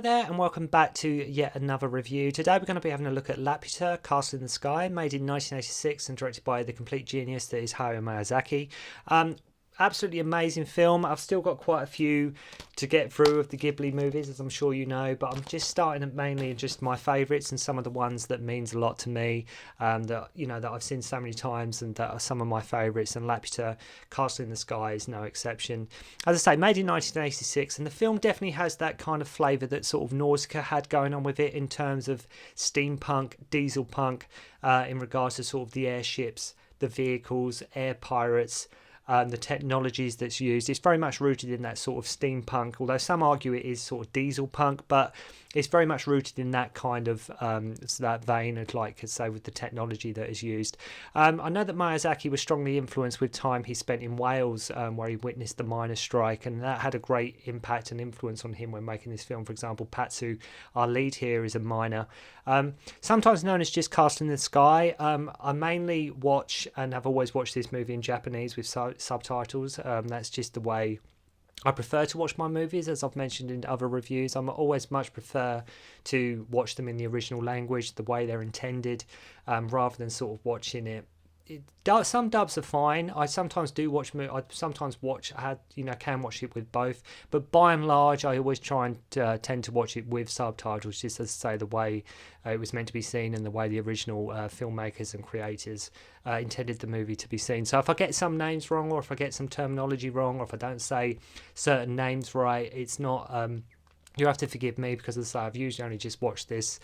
there, and welcome back to yet another review. Today we're going to be having a look at Laputa, Castle in the Sky, made in 1986 and directed by the complete genius that is Hayao Miyazaki. Absolutely amazing film. I've still got quite a few to get through of the Ghibli movies, as I'm sure you know, but I'm just starting at mainly just my favourites and some of the ones that means a lot to me, that I've seen so many times and that are some of my favourites. And Laputa, Castle in the Sky is no exception. As I say, made in 1986, and the film definitely has that kind of flavour that sort of Nausicaa had going on with it in terms of steampunk, diesel punk, in regards to sort of the airships, the vehicles, air pirates. The technologies that's used, it's very much rooted in that sort of steampunk, although some argue it is sort of diesel punk, but it's very much rooted in that kind of that vein of, like I say, with the technology that is used. I know that Miyazaki was strongly influenced with time he spent in Wales, where he witnessed the miners' strike, and that had a great impact and influence on him when making this film. For example, Hatsui, our lead here, is a miner, sometimes known as just Castle in the Sky. I mainly watch and have always watched this movie in Japanese with subtitles. That's just the way I prefer to watch my movies, as I've mentioned in other reviews. I'm always much prefer to watch them in the original language, the way they're intended, rather than sort of watching it. Some dubs are fine. I sometimes do watch. I sometimes watch. Can watch it with both, but by and large, I always try and tend to watch it with subtitles, just as I say, the way it was meant to be seen and the way the original filmmakers and creators intended the movie to be seen. So if I get some names wrong, or if I get some terminology wrong, or if I don't say certain names right, it's not. You have to forgive me, because, as I say, I've usually only just watched this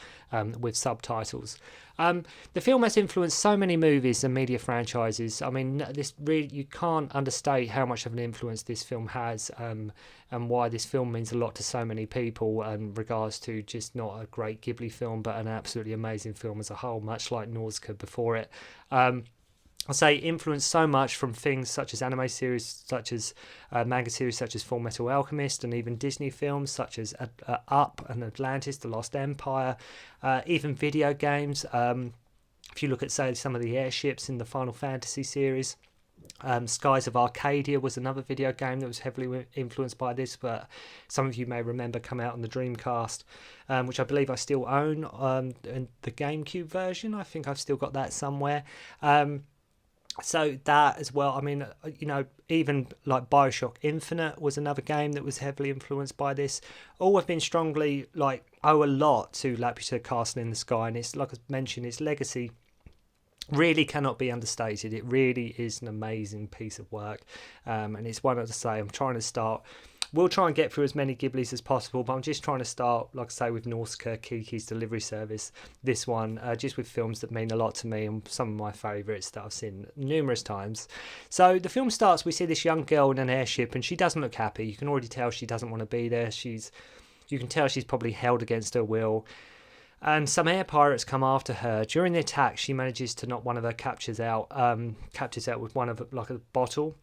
with subtitles. The film has influenced so many movies and media franchises. I mean, this really, you can't understate how much of an influence this film has, and why this film means a lot to so many people in regards to just not a great Ghibli film, but an absolutely amazing film as a whole, much like Nausicaa before it. I say influenced so much from things such as anime series, such as manga series such as Full Metal Alchemist, and even Disney films such as Up and Atlantis, The Lost Empire, even video games. If you look at, say, some of the airships in the Final Fantasy series, Skies of Arcadia was another video game that was heavily influenced by this, but some of you may remember come out on the Dreamcast, which I believe I still own, and the GameCube version. I think I've still got that somewhere. So that as well. I mean, even like BioShock Infinite was another game that was heavily influenced by this. All have been strongly, owe a lot to Laputa, Castle in the Sky, and it's, like I mentioned, its legacy really cannot be understated. It really is an amazing piece of work, and it's one, as I say, we'll try and get through as many Ghiblis as possible, but I'm just trying to start, like I say, with Nausicaa, Kiki's Delivery Service, this one, just with films that mean a lot to me and some of my favourites that I've seen numerous times. So the film starts, we see this young girl in an airship, and she doesn't look happy. You can already tell she doesn't want to be there. You can tell she's probably held against her will. And some air pirates come after her. During the attack, she manages to knock one of her captors out with one of a bottle.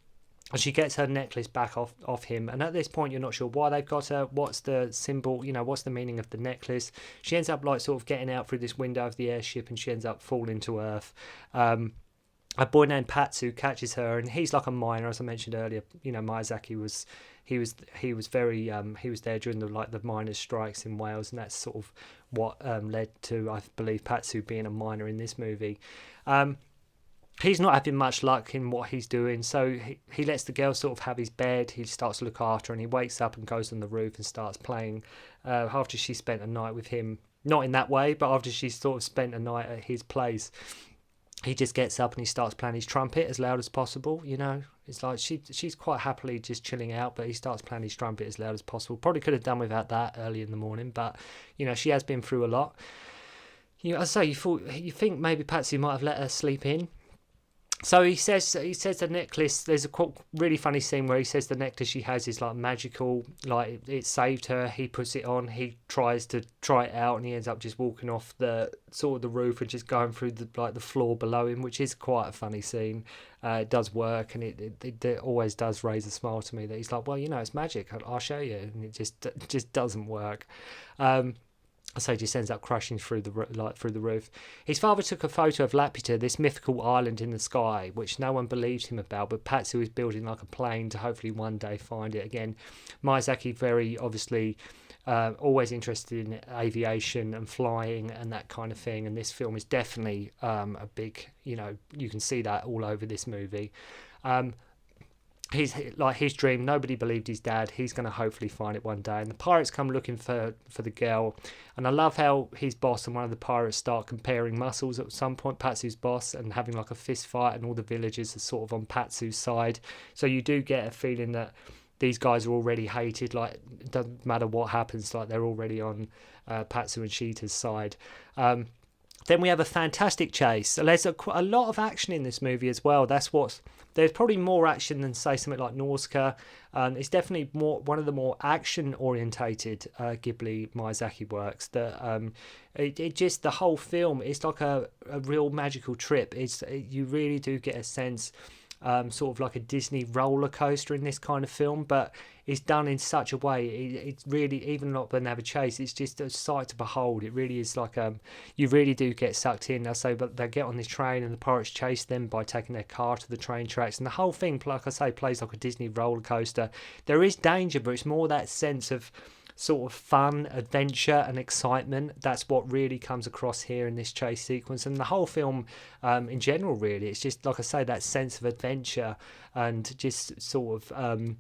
And she gets her necklace back off him. And at this point, you're not sure why they've got her. What's the symbol? What's the meaning of the necklace? She ends up sort of getting out through this window of the airship, and she ends up falling to earth. A boy named Patsu catches her, and he's like a miner, as I mentioned earlier. Miyazaki was there during the miners' strikes in Wales, and that's sort of what led to, I believe, Patsu being a miner in this movie. He's not having much luck in what he's doing, so he lets the girl sort of have his bed. He starts to look after her, and he wakes up and goes on the roof and starts playing. After she spent a night with him, not in that way, but after she sort of spent a night at his place, he just gets up and he starts playing his trumpet as loud as possible. It's like she's quite happily just chilling out, but he starts playing his trumpet as loud as possible. Probably could have done without that early in the morning, but she has been through a lot. As I say, you think maybe Patsy might have let her sleep in. So he says the necklace, there's a really funny scene where he says the necklace she has is magical, it saved her. He puts it on, he tries to try it out, and he ends up just walking off the roof and just going through the floor below him, which is quite a funny scene. It does work, and it always does raise a smile to me that he's like, well, it's magic, I'll show you, and it just doesn't work. So he just ends up crashing through the roof. His father took a photo of Laputa, this mythical island in the sky, which no one believed him about, but Patsu is building a plane to hopefully one day find it again. Miyazaki very obviously always interested in aviation and flying and that kind of thing. And this film is definitely a big, you can see that all over this movie. His dream, nobody believed his dad, he's going to hopefully find it one day, and the pirates come looking for the girl. And I love how his boss and one of the pirates start comparing muscles at some point, Patsu's boss, and having like a fist fight, and all the villagers are sort of on Patsu's side. So you do get a feeling that these guys are already hated, like it doesn't matter what happens, like they're already on Patsu and Sheeta's side. Then we have a fantastic chase. So there's a lot of action in this movie as well. There's probably more action than, say, something like Nausicaa. It's definitely one of the more action-orientated Ghibli Miyazaki works. That it just, the whole film, it's like a real magical trip. You really do get a sense, sort of like a Disney roller coaster in this kind of film, but it's done in such a way, it's really, even not when they have a chase, it's just a sight to behold. It really is like, you really do get sucked in. But they get on this train and the pirates chase them by taking their car to the train tracks, and the whole thing, like I say, plays like a Disney roller coaster. There is danger, but it's more that sense of sort of fun, adventure and excitement. That's what really comes across here in this chase sequence, and the whole film in general, really. It's just, like I say, that sense of adventure, and just sort of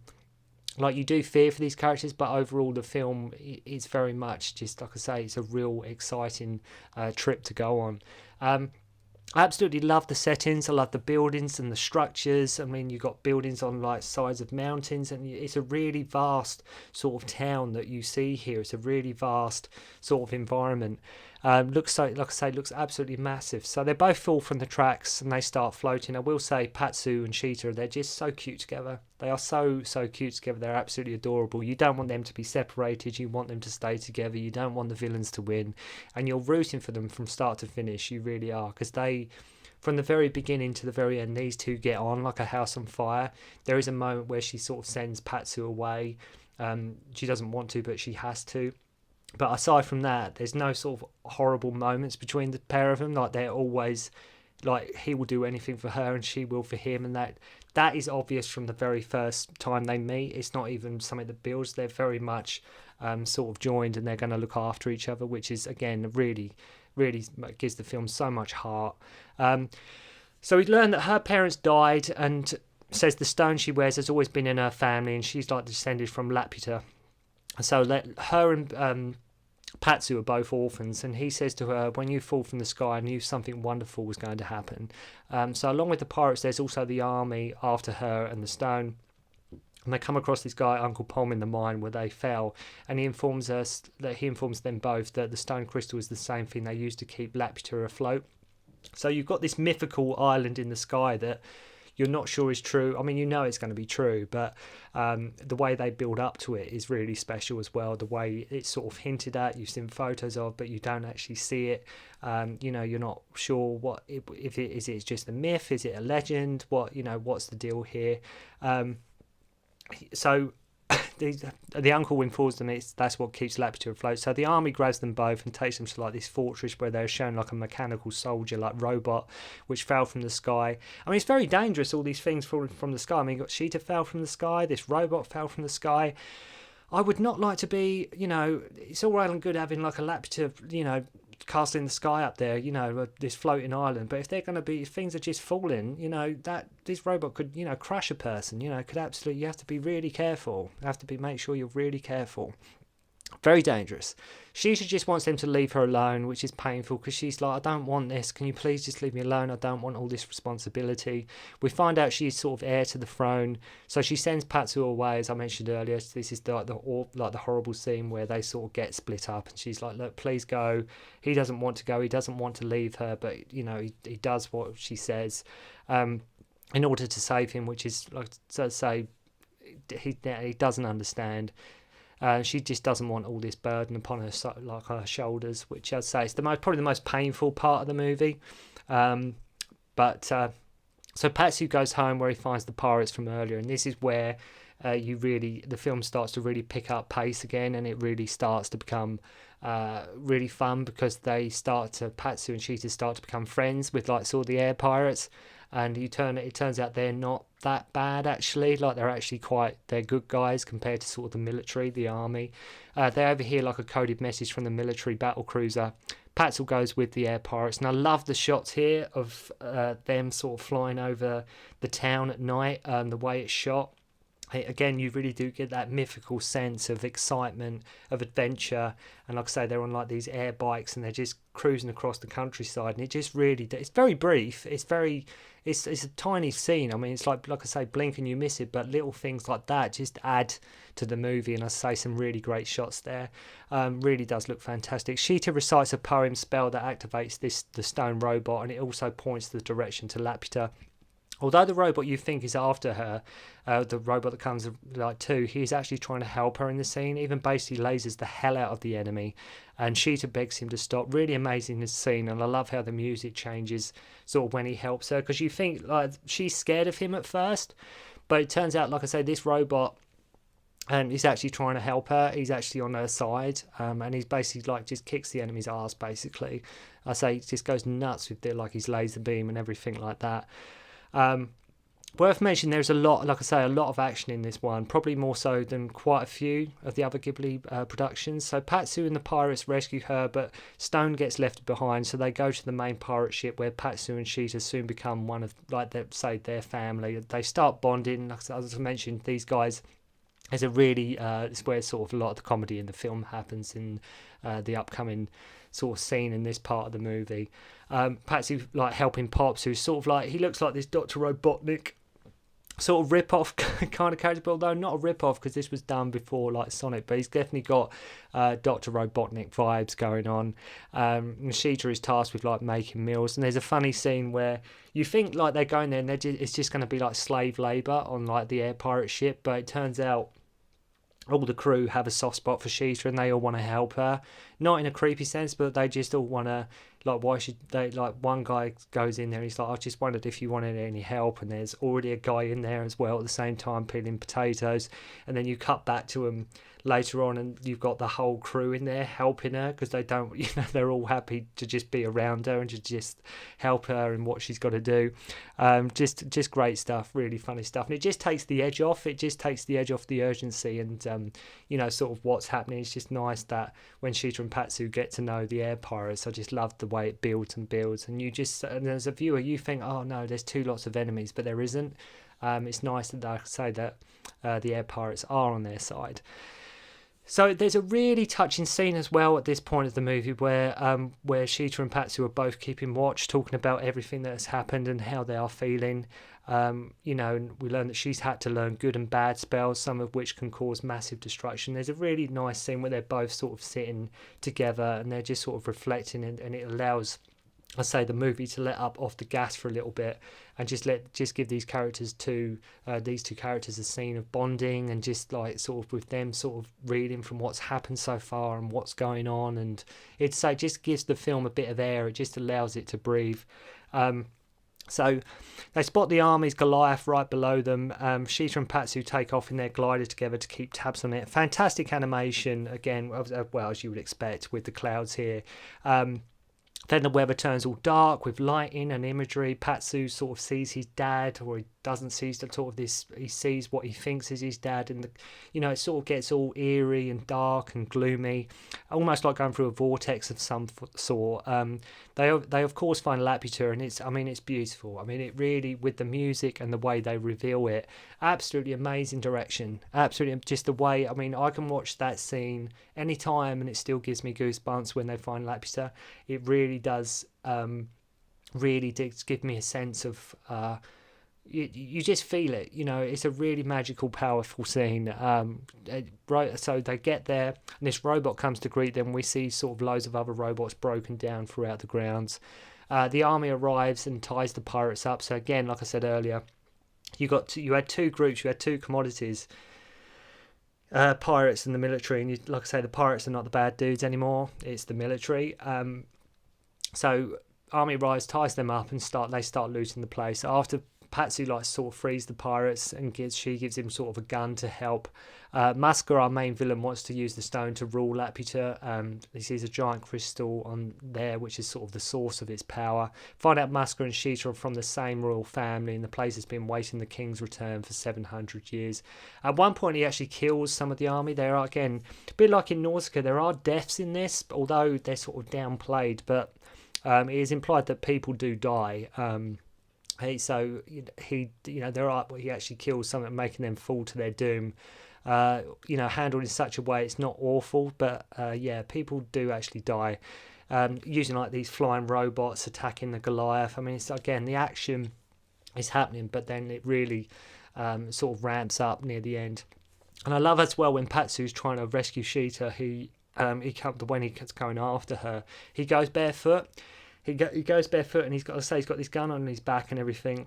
like, you do fear for these characters, but overall the film is very much just, like I say, it's a real exciting trip to go on. I absolutely love the settings. I love the buildings and the structures. I mean, you've got buildings on like sides of mountains, and it's a really vast sort of town that you see here. It's a really vast sort of environment. Looks absolutely massive. So they both fall from the tracks and they start floating. I will say Patsu and Sheeta, they're just so cute together. They are so cute together. They're absolutely adorable. You don't want them to be separated. You want them to stay together. You don't want the villains to win. And you're rooting for them from start to finish. You really are. Because from the very beginning to the very end, these two get on like a house on fire. There is a moment where she sort of sends Patsu away. She doesn't want to, but she has to. But aside from that, there's no sort of horrible moments between the pair of them. Like, they're always, like, he will do anything for her and she will for him, and that is obvious from the very first time they meet. It's not even something that builds. They're very much sort of joined, and they're going to look after each other, which is, again, really gives the film so much heart. So we learn that her parents died, and says the stone she wears has always been in her family, and she's like descended from Laputa. So her and Patsu are both orphans, and he says to her, when you fall from the sky, I knew something wonderful was going to happen. So along with the pirates, there's also the army after her and the stone. And they come across this guy, Uncle Pom, in the mine where they fell, and he informs them both that the stone crystal is the same thing they used to keep Laputa afloat. So you've got this mythical island in the sky that you're not sure is true. I mean, you know it's going to be true, but the way they build up to it is really special as well. The way it's sort of hinted at, you've seen photos of, but you don't actually see it. You're not sure if it's just a myth, is it a legend? What's the deal here? So the uncle informs them that's what keeps Laputa afloat. So the army grabs them both and takes them to like this fortress where they're shown like a mechanical soldier, like robot, which fell from the sky. I mean, it's very dangerous, all these things falling from the sky. I mean, you've got Sheeta fell from the sky, this robot fell from the sky. I would not like to be, it's all right and good having like a Laputa, castle in the sky up there, this floating island, but if things are just falling, that this robot could, crush a person, could absolutely, you have to be really careful. Make sure you're really careful. Very dangerous. Sheeta just wants them to leave her alone, which is painful because she's like, I don't want this. Can you please just leave me alone? I don't want all this responsibility. We find out she's sort of heir to the throne, so she sends Patsu away, as I mentioned earlier. So this is the horrible scene where they sort of get split up, and she's like, look, please go. He doesn't want to go. He doesn't want to leave her, but he does what she says in order to save him, which is like to say he doesn't understand. She just doesn't want all this burden upon her shoulders, which I'd say is probably the most painful part of the movie. So Patsu goes home where he finds the pirates from earlier, and this is where the film starts to really pick up pace again, and it really starts to become really fun because Patsu and Sheeta start to become friends with like sort of the air pirates. and it turns out they're not that bad actually. Like they're good guys compared to sort of the military, the army. They overhear like a coded message from the military battle cruiser. Patsu goes with the air pirates, and I love the shots here of them sort of flying over the town at night, the way it's shot. Again, you really do get that mythical sense of excitement, of adventure, and like I say, they're on like these air bikes and they're just cruising across the countryside, and it just really, it's very brief, it's a tiny scene. I mean, it's like I say, blink and you miss it, but little things like that just add to the movie, and I say some really great shots there. Really does look fantastic. Sheeta recites a poem spell that activates the stone robot, and it also points the direction to Laputa. Although the robot you think is after her, the robot that comes like too, he's actually trying to help her in the scene, even basically lasers the hell out of the enemy, and Sheeta begs him to stop. Really amazing this scene, and I love how the music changes sort of when he helps her, because you think like she's scared of him at first, but it turns out, like I say, this robot, and he's actually trying to help her. He's actually on her side, and he's basically like just kicks the enemy's ass basically. I say he just goes nuts with like his laser beam and everything like that. Worth mentioning, there's a lot, like I say, a lot of action in this one, probably more so than quite a few of the other Ghibli productions. So Patsu and the pirates rescue her, but Stone gets left behind, so they go to the main pirate ship where Patsu and Sheeta soon become one of, like, their family. They start bonding. As I mentioned, these guys, it's where sort of a lot of the comedy in the film happens in the upcoming sort of scene in this part of the movie. Patsu like helping Pops, who's sort of like, he looks like this Dr. Robotnik sort of rip-off kind of character, although not a rip-off because this was done before like Sonic, but he's definitely got Dr. Robotnik vibes going on. Sheeta is tasked with like making meals, and there's a funny scene where you think like they're going there and it's just going to be like slave labour on like the air pirate ship, but it turns out all the crew have a soft spot for Sheeta and they all want to help her, not in a creepy sense, but they just all want to, like, why should they, like, one guy goes in there and he's like, I just wondered if you wanted any help, and there's already a guy in there as well at the same time peeling potatoes, and then you cut back to him later on and you've got the whole crew in there helping her because they don't, they're all happy to just be around her and to just help her in what she's got to do. Just great stuff, really funny stuff, and it just takes the edge off the urgency and sort of what's happening. It's just nice that when Sheeta and Patsu get to know the air pirates, I just love the way it builds, and you just, and as a viewer you think, oh no, there's two lots of enemies, but there isn't. It's nice that I say that the air pirates are on their side. So there's a really touching scene as well at this point of the movie where Sheeta and Patsu are both keeping watch, talking about everything that has happened and how they are feeling. And we learn that she's had to learn good and bad spells, some of which can cause massive destruction. There's a really nice scene where they're both sort of sitting together and they're just sort of reflecting, and it allows, I say, the movie to let up off the gas for a little bit and just give these two characters a scene of bonding, and just like sort of with them sort of reading from what's happened so far and what's going on, and it just gives the film a bit of air. It just allows it to breathe. So they spot the army's Goliath right below them. Sheeta and Patsu take off in their glider together to keep tabs on it. Fantastic animation, again, well, as you would expect with the clouds here. Then the weather turns all dark with lighting and imagery. Patsu sort of sees his dad, or he doesn't see sort of this. He sees what he thinks is his dad, and it sort of gets all eerie and dark and gloomy, almost like going through a vortex of some sort. They of course find Laputa, and it's beautiful. I mean, it really, with the music and the way they reveal it, absolutely amazing direction. Absolutely, just the way. I mean, I can watch that scene anytime, and it still gives me goosebumps when they find Laputa. It really does. Really does give me a sense of. You just feel it, it's a really magical, powerful scene. Right, so they get there and this robot comes to greet them. We see sort of loads of other robots broken down throughout the grounds. The army arrives and ties the pirates up. So again, like I said earlier, you had two groups, you had two commodities, pirates and the military, and like I say, the pirates are not the bad dudes anymore, it's the military. So army arrives, ties them up, and they start looting the place. After Hatsui like sort of frees the pirates, and she gives him sort of a gun to help. Masuka, our main villain, wants to use the stone to rule Laputa. He sees a giant crystal on there, which is sort of the source of its power. Find out Masuka and Sheeta are from the same royal family, and the place has been waiting the king's return for 700 years. At one point, he actually kills some of the army. There are, again, a bit like in Nausicaa, there are deaths in this, although they're sort of downplayed, but it is implied that people do die. He actually kills some, making them fall to their doom. Handled in such a way it's not awful, but people do actually die. Using like these flying robots attacking the Goliath. I mean, it's, again, the action is happening, but then it really sort of ramps up near the end. And I love as well when Patsu's trying to rescue Sheeta, when he's going after her, he goes barefoot. He goes barefoot, and he's got this gun on his back and everything.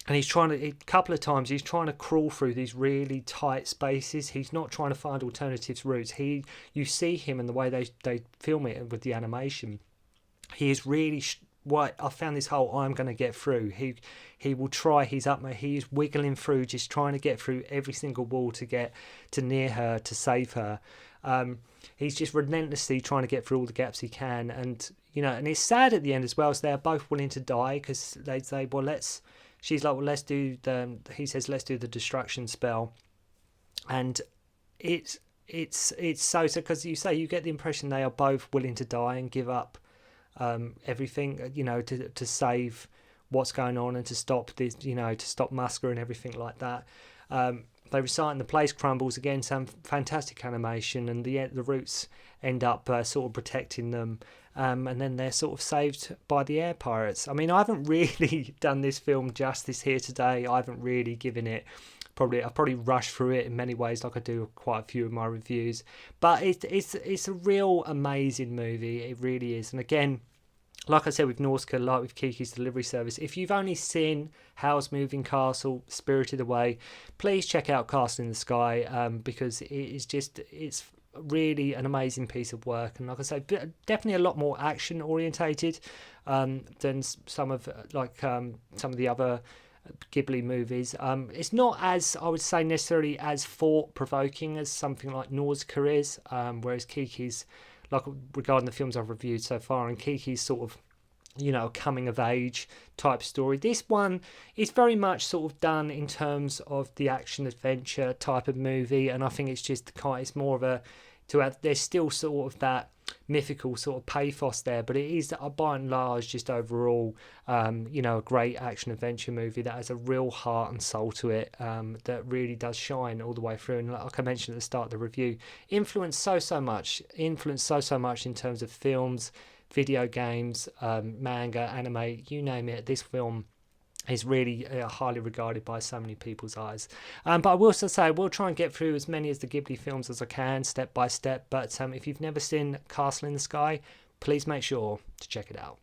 And he's a couple of times he's trying to crawl through these really tight spaces. He's not trying to find alternative routes. You see him in the way they film it with the animation. He is really I found this hole, I'm going to get through. He will try his utmost. He is wiggling through, just trying to get through every single wall to get to near her, to save her. He's just relentlessly trying to get through all the gaps he can. And it's sad at the end as well. So they're both willing to die because they say, well, she's like, well, let's do the destruction spell. And it's so because you get the impression they are both willing to die and give up everything, to save what's going on and to stop this, to stop Masuka and everything like that. They recite and the place crumbles, again, some fantastic animation, and the roots end up sort of protecting them, and then they're sort of saved by the air pirates. I mean, I haven't really done this film justice here today. I haven't really given it, I've probably rushed through it in many ways, like I do quite a few of my reviews, but it's a real amazing movie. It really is. And again, like I said with Nausicaa, like with Kiki's Delivery Service, if you've only seen Howl's Moving Castle, Spirited Away, please check out Castle in the Sky, because it's really an amazing piece of work. And like I say, definitely a lot more action orientated than some of the other Ghibli movies. It's not as, I would say, necessarily as thought-provoking as something like Nausicaa is, whereas Kiki's, like regarding the films I've reviewed so far, and Kiki's sort of, a coming of age type story. This one is very much sort of done in terms of the action adventure type of movie, and I think it's more of there's still sort of that mythical sort of pathos there, but it is by and large just overall a great action adventure movie that has a real heart and soul to it, that really does shine all the way through. And like I mentioned at the start of the review, influenced so much in terms of films, video games, manga, anime, you name it. This film is really highly regarded by so many people's eyes. But I will also say, we'll try and get through as many of the Ghibli films as I can, step by step. But if you've never seen Castle in the Sky, please make sure to check it out.